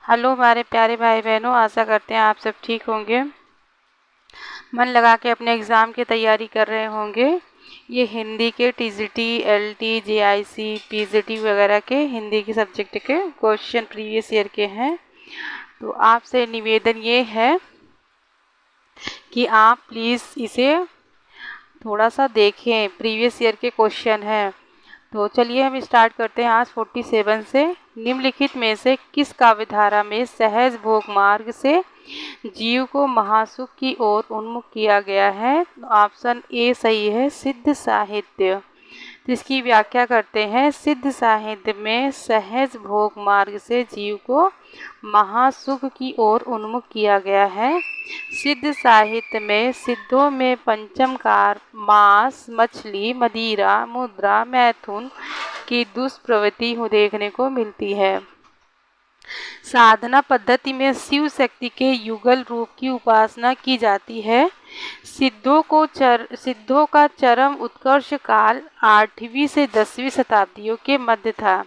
Hello हमारे प्यारे भाई बहनों, आशा करते हैं आप सब ठीक होंगे। मन लगा के अपने एग्ज़ाम की तैयारी कर रहे होंगे। ये हिंदी के टीजीटी, एलटी, जेआईसी, पीजीटी वगैरह के हिंदी के सब्जेक्ट के क्वेश्चन प्रीवियस ईयर के हैं। तो आपसे निवेदन ये है कि आप प्लीज़ इसे थोड़ा सा देखें, प्रीवियस ईयर के क्वेश्चन हैं। तो चलिए हम स्टार्ट करते हैं आज 47 से। निम्नलिखित में से किस काव्यधारा में सहज भोग मार्ग से जीव को महासुख की ओर उन्मुख किया गया है? ऑप्शन ए सही है, सिद्ध साहित्य। इसकी व्याख्या करते हैं। सिद्ध साहित्य में सहज भोग मार्ग से जीव को महासुख की ओर उन्मुख किया गया है। सिद्ध साहित्य में सिद्धों में पंचमकार, मांस, मछली, मदिरा, मुद्रा, मैथुन की दुष्प्रवृत्ति देखने को मिलती है। साधना पद्धति में शिव शक्ति के युगल रूप की उपासना की जाती है। सिद्धों का चरम उत्कर्ष काल 8वीं से 10वीं शताब्दियों के मध्य था।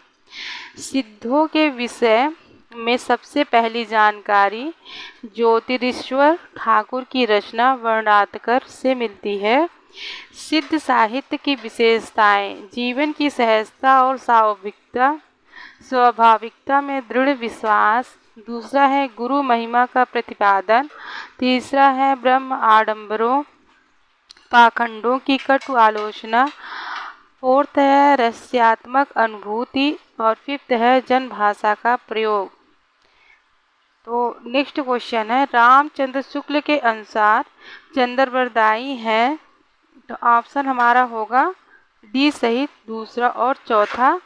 सिद्धों के विषय में सबसे पहली जानकारी ज्योतिरीश्वर ठाकुर की रचना वर्णातकर से मिलती है। सिद्ध साहित्य की विशेषताएं: जीवन की सहजता और स्वाभाविकता में दृढ़ विश्वास। दूसरा है गुरु महिमा का प्रतिपादन। तीसरा है ब्रह्म आडंबरों, पाखंडों की कटु आलोचना। फोर्थ है रहस्यात्मक अनुभूति और फिफ्थ है जन भाषा का प्रयोग। तो नेक्स्ट क्वेश्चन है, रामचंद्र शुक्ल के अनुसार चंद्रवरदायी है। तो ऑप्शन हमारा होगा डी सहित दूसरा और चौथा।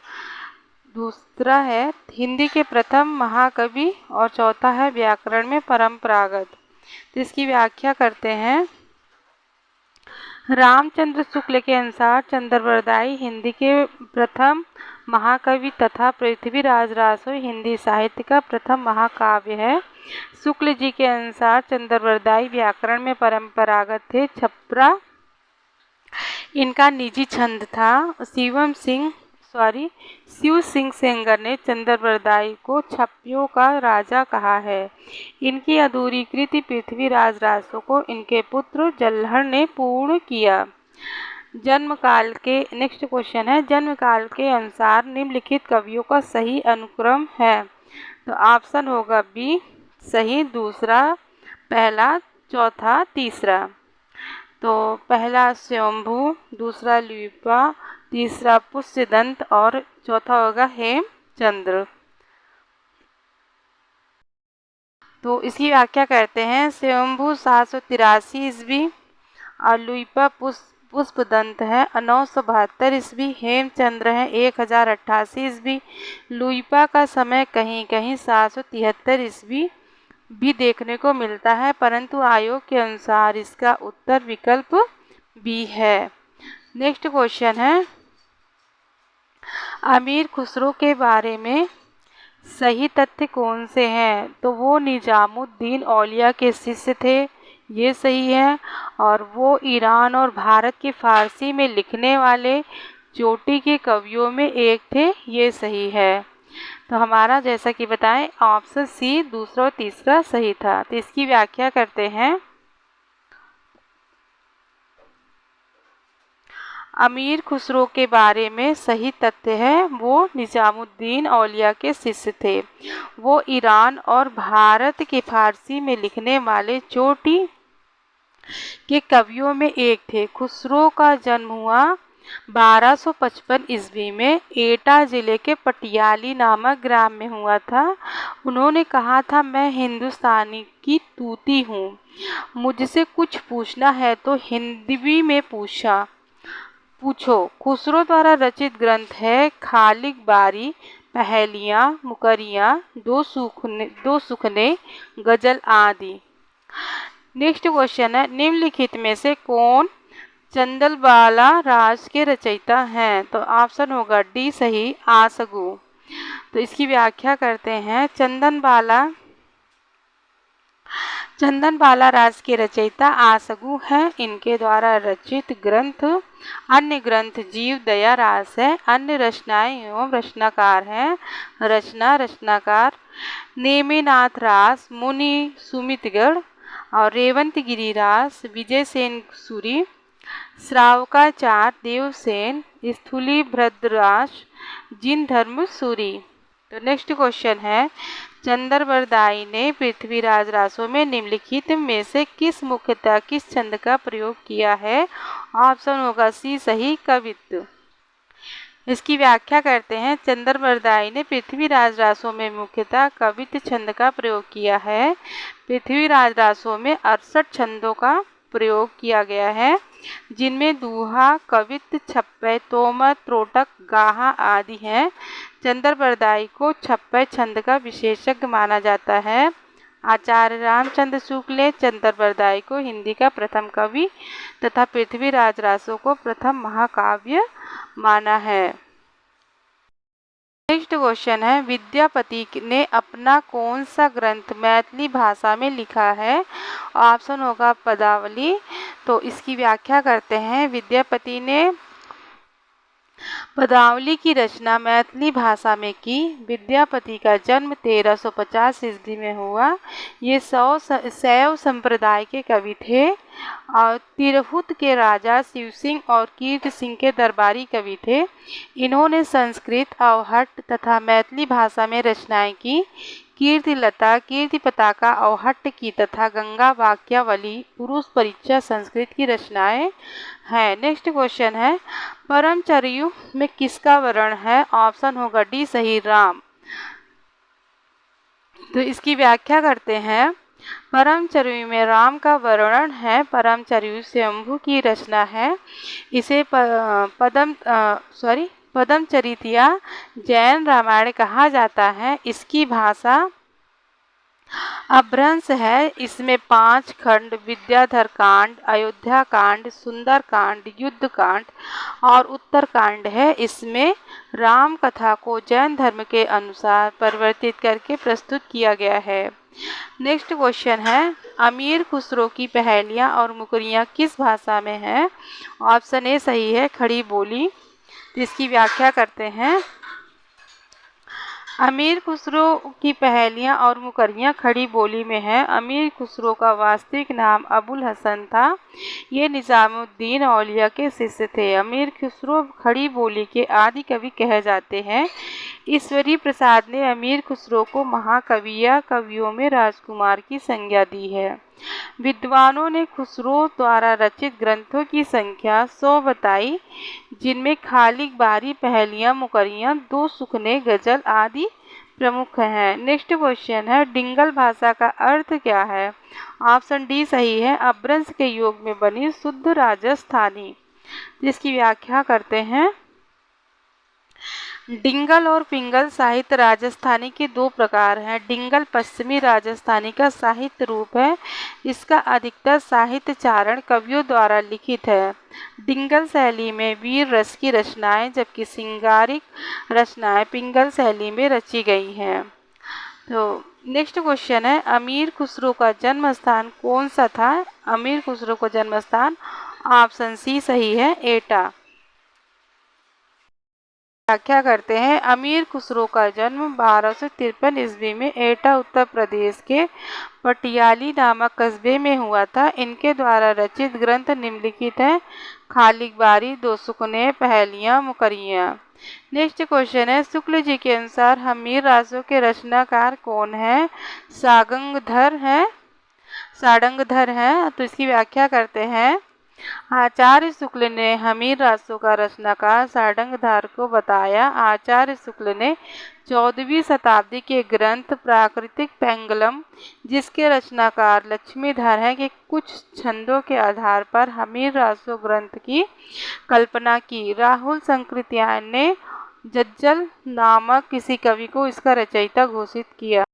दूसरा है हिंदी के प्रथम महाकवि और चौथा है व्याकरण में परंपरागत। तो इसकी व्याख्या करते हैं। रामचंद्र शुक्ल के अनुसार चंद्रवरदायी हिंदी के प्रथम महाकवि तथा पृथ्वीराज रासो हिंदी साहित्य का प्रथम महाकाव्य है। शुक्ल जी के अनुसार चंद्रवरदायी व्याकरण में परंपरागत थे। छपरा इनका निजी छंद था। शिव सिंह सेंगर ने चंद्रवरदायी को छप्पियों का राजा कहा है। इनकी अधूरी कृति पृथ्वीराज रासो को इनके पुत्र जल्हड़ ने पूर्ण किया। जन्मकाल के नेक्स्ट क्वेश्चन है, जन्मकाल के अनुसार निम्नलिखित कवियों का सही अनुक्रम है। तो ऑप्शन होगा बी सही, दूसरा, पहला, चौथा, तीसरा। तो पहला स्वयंभू, दूसरा लुइपा, तीसरा पुष्यदंत और चौथा होगा हेमचंद्र। तो इसकी व्याख्या करते हैं। स्वयंभू 783 ईस्वी और लुइपा पुष्पदंत है 972 ईस्वी। हेमचंद्र है 1088 ईस्वी। लुइपा का समय कहीं कहीं 773 ईस्वी भी देखने को मिलता है, परंतु आयोग के अनुसार इसका उत्तर विकल्प बी है। नेक्स्ट क्वेश्चन है, अमीर खुसरो के बारे में सही तथ्य कौन से हैं? तो वो निजामुद्दीन औलिया के शिष्य थे, ये सही है। और वो ईरान और भारत के फारसी में लिखने वाले चोटी के कवियों में एक थे, ये सही है। तो हमारा जैसा कि बताएं ऑप्शन सी दूसरा और तीसरा सही था। तो इसकी व्याख्या करते हैं। अमीर खुसरो के बारे में सही तथ्य है वो निजामुद्दीन औलिया के शिष्य थे। वो ईरान और भारत के फारसी में लिखने वाले चोटी के कवियों में एक थे। खुसरो का जन्म हुआ 1255 ईस्वी में एटा जिले के पटियाली नामक ग्राम में हुआ था। उन्होंने कहा था, मैं हिंदुस्तानी की तूती हूँ, मुझसे कुछ पूछना है तो हिंदवी में पूछो। खुसरो द्वारा रचित ग्रंथ है खालिक बारी, पहेलियाँ, मुकरियाँ, दो सुखने, गजल आदि। नेक्स्ट क्वेश्चन है, निम्नलिखित में से कौन चंदनबाला राज के रचयिता हैं? तो ऑप्शन होगा डी सही, आसगु। तो इसकी व्याख्या करते हैं। चंदनबाला राज के रचयिता आसगु हैं। इनके द्वारा रचित ग्रंथ अन्य ग्रंथ जीव दया रास है। अन्य रचनाएं एवं रचनाकार हैं। रचनाकार नेमिनाथ रास मुनि सुमितगढ़ और रेवंत गिरिरास विजय सेन सूरी, श्रावकाचार्य देवसेन, स्थूली भद्रराज जिन धर्म सूरी। तो नेक्स्ट क्वेश्चन है, चंद्रबरदाई ने पृथ्वीराज रासों में निम्नलिखित में से मुख्यतः किस छंद का प्रयोग किया है? ऑप्शन होगा सी सही, कवित्व। इसकी व्याख्या करते हैं। चंद्रबरदाई ने पृथ्वीराज रासों में मुख्यतः कवित्व छंद का प्रयोग किया है। पृथ्वीराज रासों में 68 छंदों का प्रयोग किया गया है, जिनमें दूहा, कवित्व, छप्पय, तोमत, त्रोटक, गाहा आदि हैं। चंद्रबरदाई को छप्पय छंद का विशेषज्ञ माना जाता है। आचार्य रामचंद्र शुक्ल ने चंद्रबरदाई को हिंदी का प्रथम कवि तथा पृथ्वीराज रासों को प्रथम महाकाव्य माना है। नेक्स्ट क्वेश्चन है, विद्यापति ने अपना कौन सा ग्रंथ मैथिली भाषा में लिखा है? ऑप्शन होगा पदावली। तो इसकी व्याख्या करते हैं। विद्यापति ने पदावली की रचना मैथिली भाषा में की। विद्यापति का जन्म 1350 ईस्वी में हुआ। ये शैव संप्रदाय के कवि थे और तिरहुत के राजा शिव सिंह और कीर्ति सिंह के दरबारी कवि थे। इन्होंने संस्कृत, अवहट्ट तथा मैथिली भाषा में रचनाएं की। कीर्तिलता, कीर्ति पताका अवहट्ट की तथा गंगा वाक्यावली, पुरुष परीक्षा संस्कृत की रचनाएं हैं। नेक्स्ट क्वेश्चन है, परमचरयु में किसका वर्णन है? ऑप्शन होगा डी सही, राम। तो इसकी व्याख्या करते हैं। परमचरयु में राम का वर्णन है। परमचरयु स्वयंभू की रचना है। इसे पद्मचरित या जैन रामायण कहा जाता है। इसकी भाषा अपभ्रंश है। इसमें 5 खंड विद्याधर कांड, अयोध्या कांड, सुंदर कांड, युद्ध कांड और उत्तर कांड है। इसमें राम कथा को जैन धर्म के अनुसार परिवर्तित करके प्रस्तुत किया गया है। नेक्स्ट क्वेश्चन है, अमीर खुसरो की पहेलियाँ और मुकरियाँ किस भाषा में हैं? ऑप्शन ए सही है, खड़ी बोली। इसकी व्याख्या करते हैं। अमीर खुसरो की पहेलियाँ और मुकरियाँ खड़ी बोली में हैं। अमीर खुसरो का वास्तविक नाम अबुल हसन था। ये निजामुद्दीन औलिया के शिष्य थे। अमीर खुसरो खड़ी बोली के आदि कवि कहे जाते हैं। ईश्वरी प्रसाद ने अमीर खुसरो को महाकवि या कवियों में राजकुमार की संज्ञा दी है। विद्वानों ने खुसरो द्वारा रचित ग्रंथों की संख्या 100 बताई, जिनमें खालिक बारी, पहेलियाँ, मुकरियाँ, 2 सुखने, गजल आदि प्रमुख हैं। नेक्स्ट क्वेश्चन है, डिंगल भाषा का अर्थ क्या है? ऑप्शन डी सही है, अपभ्रंश के योग में बनी शुद्ध राजस्थानी। जिसकी व्याख्या करते हैं। डिंगल और पिंगल साहित्य राजस्थानी के 2 प्रकार हैं। डिंगल पश्चिमी राजस्थानी का साहित्य रूप है। इसका अधिकतर साहित्य चारण कवियों द्वारा लिखित है। डिंगल शैली में वीर रस की रचनाएं, जबकि सिंगारिक रचनाएं पिंगल शैली में रची गई हैं। तो नेक्स्ट क्वेश्चन है, अमीर खुसरो का जन्म स्थान कौन सा था? अमीर खुसरो का जन्म स्थान ऑप्शन सी सही है, एटा। व्याख्या करते हैं। अमीर खुसरो का जन्म 1253 ईस्वी में एटा उत्तर प्रदेश के पटियाली नामक कस्बे में हुआ था। इनके द्वारा रचित ग्रंथ निम्नलिखित हैं। खालिक बारी, 2 सुखने, पहेलियाँ, मुकरियाँ। नेक्स्ट क्वेश्चन है, शुक्ल जी के अनुसार अमीर रासों के रचनाकार कौन है? सारंगधर हैं। तो इसकी व्याख्या करते हैं। आचार्य शुक्ल ने अमीर रासों का रचनाकार सारंगधर को बताया। आचार्य शुक्ल ने 14वीं शताब्दी के ग्रंथ प्राकृतिक पेंगलम, जिसके रचनाकार लक्ष्मीधर हैं, के कुछ छंदों के आधार पर अमीर रासों ग्रंथ की कल्पना की। राहुल संकृत्यायन ने जज्जल नामक किसी कवि को इसका रचयिता घोषित किया।